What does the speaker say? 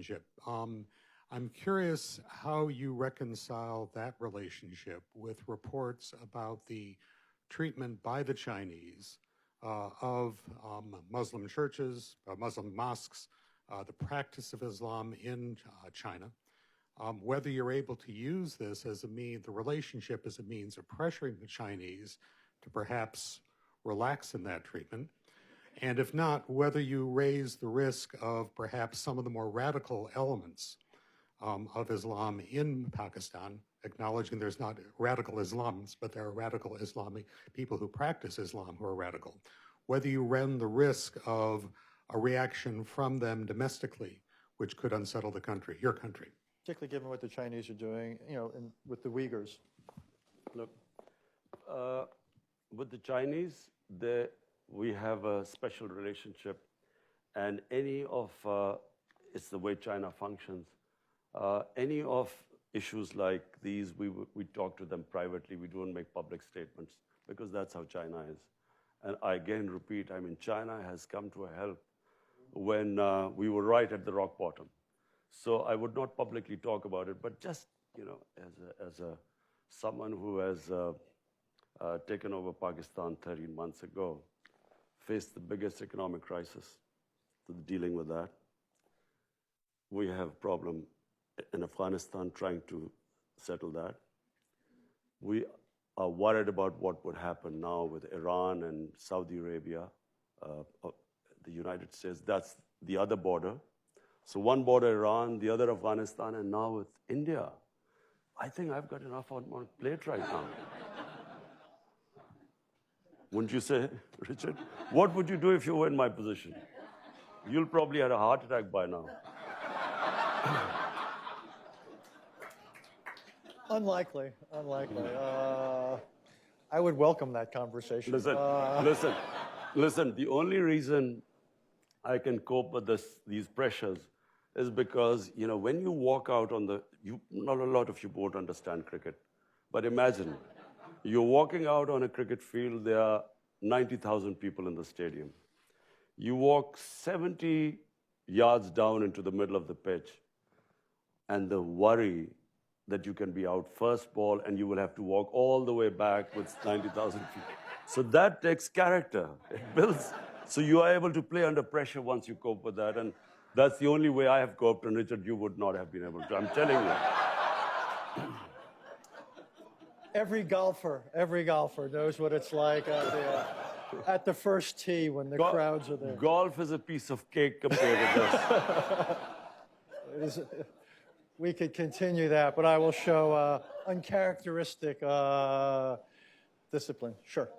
relationship. I'm curious how you reconcile that relationship with reports about the treatment by the Chinese of Muslim churches, Muslim mosques, the practice of Islam in China. Whether you're able to use this as a means, the relationship as a means of pressuring the Chinese to perhaps relax in that treatment, and if not, whether you raise the risk of perhaps some of the more radical elements of Islam in Pakistan, acknowledging there's not radical Islams, but there are radical Islamic people who practice Islam who are radical, whether you run the risk of a reaction from them domestically, which could unsettle the country, your country. Particularly given what the Chinese are doing, with the Uyghurs. Look, with the Chinese, we have a special relationship, and any of, it's the way China functions, any of issues like these, we talk to them privately. We don't make public statements because that's how China is. And I again repeat, China has come to a help when we were right at the rock bottom. So I would not publicly talk about it, but just, as someone who has taken over Pakistan 13 months ago, faced the biggest economic crisis, dealing with that. We have a problem in Afghanistan trying to settle that. We are worried about what would happen now with Iran and Saudi Arabia, the United States. That's the other border. So one border Iran, the other Afghanistan, and now with India. I think I've got enough on my plate right now. Wouldn't you say, Richard? What would you do if you were in my position? You'll probably have a heart attack by now. Unlikely. I would welcome that conversation. Listen, the only reason I can cope with these pressures is because, when you walk out on not a lot of you won't understand cricket, but imagine, you're walking out on a cricket field, there are 90,000 people in the stadium. You walk 70 yards down into the middle of the pitch, and the worry that you can be out first ball and you will have to walk all the way back with 90,000 people. So that takes character. It builds. So you are able to play under pressure once you cope with that. And that's the only way I have coped. And Richard, you would not have been able to. I'm telling you. Every golfer knows what it's like at the first tee when the crowds are there. Golf is a piece of cake compared to this. We could continue that, but I will show uncharacteristic discipline. Sure.